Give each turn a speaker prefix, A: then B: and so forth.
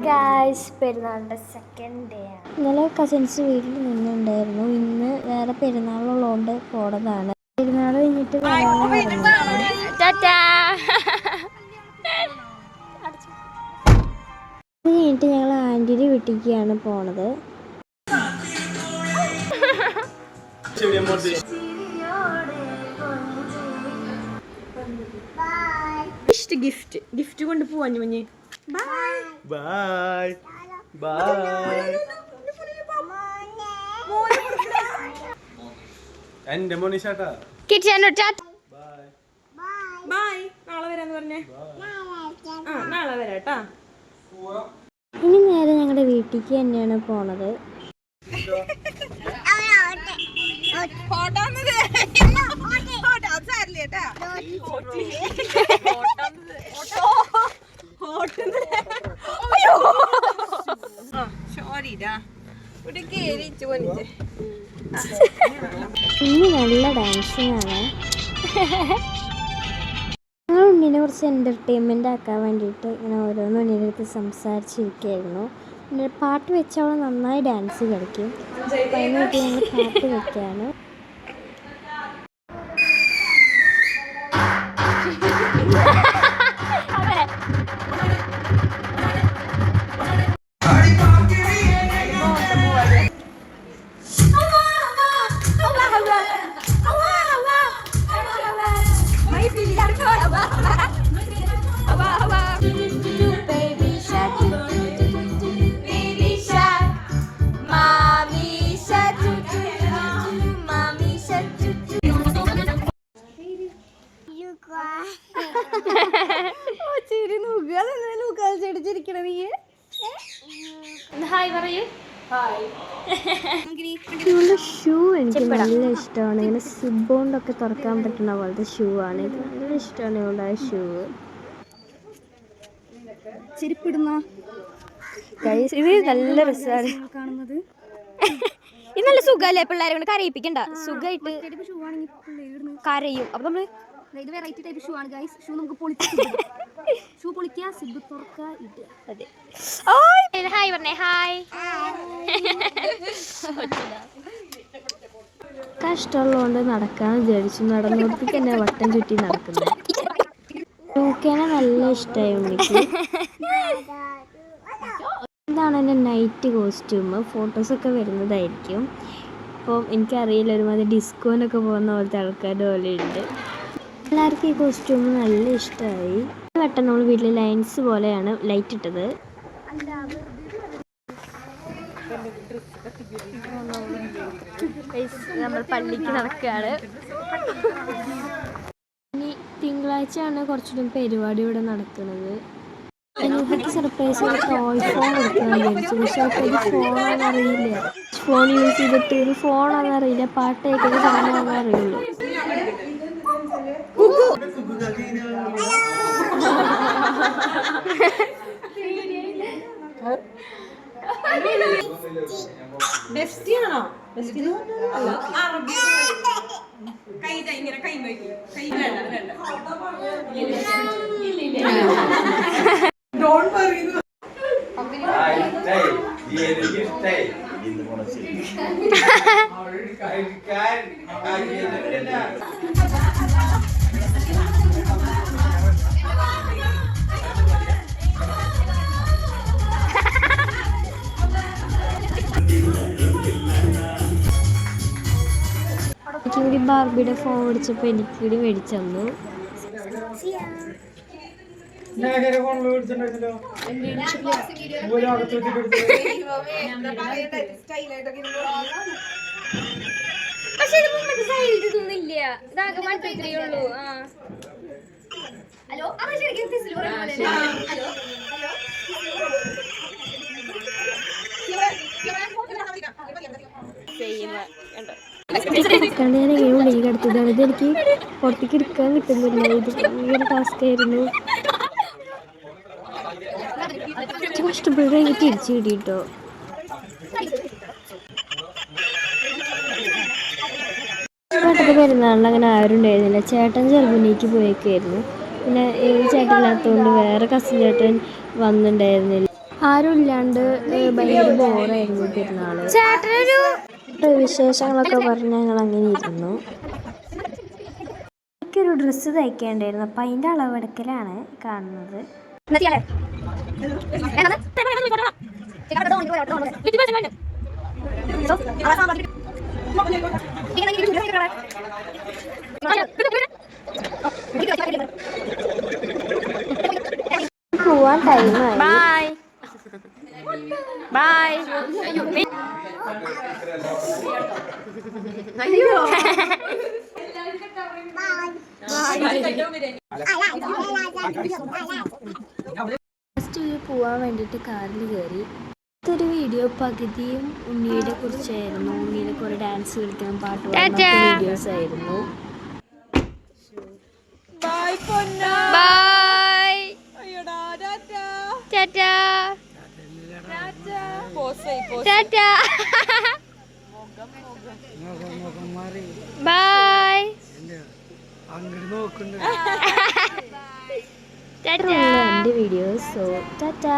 A: Guys, പെരുന്നാളിൻ്റെ second day ആണ്. ഇന്നലെ കസിൻസ് വീട്ടിൽ നിന്നുണ്ടായിരുന്നു. ഇന്ന് വേറെ പെരുന്നാളുള്ളതുകൊണ്ട് പോണതാണ്. പെരുന്നാൾ കഴിഞ്ഞിട്ട് കഴിഞ്ഞിട്ട് ഞങ്ങൾ ആൻറ്റിയുടെ വീട്ടിലേക്കാണ് പോണത്.
B: ഗിഫ്റ്റ് കൊണ്ട് പോവാ മഞ്ഞ്. Bye bye bye. എന്റെ മോനിഷാട്ടാ ബൈ. നാളെ വരാന്ന് പറഞ്ഞേ. നാളെ വരാട്ടാ.
A: ഇനി നേരെ ഞങ്ങളുടെ വീട്ടിലേക്ക് തന്നെയാണ് പോണത്. ഇന്ന് നല്ല ഡാൻസിങ് ആണ്. ഞങ്ങൾ ഉണ്ണിനെ കുറച്ച് എൻ്റർടൈൻമെൻ്റ് ആക്കാൻ വേണ്ടിയിട്ട് ഇങ്ങനെ ഓരോന്ന് ഉണ്ണിയുടെ അടുത്ത് സംസാരിച്ചിരിക്കുകയായിരുന്നു. പിന്നെ പാട്ട് വെച്ചവൾ നന്നായി ഡാൻസ് കളിക്കും. അപ്പോൾ അതിനായിട്ട് ഞങ്ങൾ പാട്ട് വെക്കുകയാണ്. ഷൂ എനിക്ക് നല്ല ഇഷ്ടമാണ്. ഇങ്ങനെ സിബ് കൊണ്ടൊക്കെ തുറക്കാൻ പറ്റുന്ന പോലത്തെ ഷൂ ആണ്. ഇത് നല്ല ഇഷ്ടമാണ് ഇവിടെ ആ ഷൂ. ചെരുപ്പിടുന്ന ഇത് നല്ല രസമാണ് കാണുന്നത്. ഇത് നല്ല സുഖമല്ലേ? പിള്ളേരെ കൊണ്ട് കരയിപ്പിക്കണ്ട, സുഖമായിട്ട് കരയും. അപ്പൊ നമ്മള് ഇത് വെറൈറ്റി ടൈപ്പ് ഷൂ ആണ് ഗൈസ്. ഷൂ നമുക്ക് ഷൂ പൊളിക്കുക, സിബ് തുറക്കുക, ഇടുക. അതെ. ഹായ് പറഞ്ഞേ. ഹായ്. കഷ്ടമുള്ളതുകൊണ്ട് നടക്കാൻ വിചാരിച്ചു. നടന്നോടത്തേക്ക് തന്നെ വട്ടം ചുറ്റി നടക്കുന്നത്. ഷൂക്കേനെ നല്ല ഇഷ്ടമായി ഉണ്ണിക്ക്. ഇതാണ് എൻ്റെ നൈറ്റ് കോസ്റ്റ്യൂം. ഫോട്ടോസൊക്കെ വരുന്നതായിരിക്കും. അപ്പോൾ എനിക്കറിയില്ല, ഒരുമാതിരി ഡിസ്കോനൊക്കെ പോകുന്ന പോലത്തെ ആൾക്കാരുടെ പോലെ ഉണ്ട്. എല്ലാവർക്കും ഈ കോസ്റ്റ്യൂം നല്ല ഇഷ്ടമായി. വട്ടം നമ്മൾ വീട്ടിൽ ലൈൻസ് പോലെയാണ് ലൈറ്റ് ഇട്ടത്. നമ്മൾ പള്ളിക്ക് നടക്കുകയാണ്. ഇനി തിങ്കളാഴ്ചയാണ് കുറച്ചുകൂടി പരിപാടി ഇവിടെ നടക്കുന്നത്. എനിക്ക് സർപ്രൈസ് ടോയ് ഫോൺ കൊടുക്കാൻ വിചാരിച്ചു. പക്ഷെ അപ്പോൾ ഫോണാണെന്ന് അറിയില്ല. ഫോൺ യൂസ് ചെയ്തിട്ട് ഇത് ഫോണാണെന്ന് അറിയില്ല, പാട്ട് കേൾക്കുന്ന സാധനമാണെന്ന് അറിയുള്ളൂ.
B: ബെസ്റ്റിയാണോ?
A: എനിക്കൂടി ബാർബിയുടെ ഫോൺ മേടിച്ചപ്പോൾ എനിക്കൂടി മേടിച്ചു തന്നു.
C: പക്ഷെ ഇത് മുമ്പത്തെ സൈഡിൽ ഇതൊന്നുമില്ല. ഇതാകെ മാത്രമേ ഉള്ളൂ. ഹലോ
A: കണ്ട് ഞാൻ എങ്ങനെ ഉള്ളിലേക്ക് എടുത്തതാണ്. ഇതെനിക്ക് പുറത്തേക്ക് എടുക്കാൻ കിട്ടുന്നില്ല. ഇത് ഭയങ്കര ടാസ്ക് ആയിരുന്നു. കഷ്ടപ്പെടുക തിരിച്ചു കിട്ടിട്ടോ. ചേട്ടൻ്റെ പെരുന്നാളിന് അങ്ങനെ ആരും ഉണ്ടായിരുന്നില്ല. ചേട്ടൻ ജർമ്മനിക്ക് പോയേക്കായിരുന്നു. പിന്നെ ഏത് ചേട്ടൻ ഇല്ലാത്തതുകൊണ്ട് വേറെ കസിൻ ചേട്ടൻ വന്നിട്ടുണ്ടായിരുന്നില്ല. ആരും ഇല്ലാണ്ട് ഭയങ്കര ബോറായിരുന്നു പെരുന്നാള്. വിശേഷങ്ങളൊക്കെ പറഞ്ഞ് ഞങ്ങൾ അങ്ങനെ ഇരുന്നു. എനിക്കൊരു ഡ്രസ്സ് തയ്ക്കേണ്ടായിരുന്നു, അപ്പം അതിൻ്റെ അളവെടുക്കലാണ് കാണുന്നത്. പോവാൻ ടൈമായി. ബൈ. ഫസ്റ്റ് പോവാൻ വേണ്ടിയിട്ട് കാറിൽ കയറി. ഒരു വീഡിയോ പകുതിയും ഉണ്ണിയെ കുറിച്ചായിരുന്നു. ഉണ്ണിയുടെ കുറെ ഡാൻസ് കളിക്കാൻ, പാട്ട് പാടുന്ന വീഡിയോസ് ആയിരുന്നു. എൻ്റെ വീഡിയോസ്. സോ ടാറ്റാ.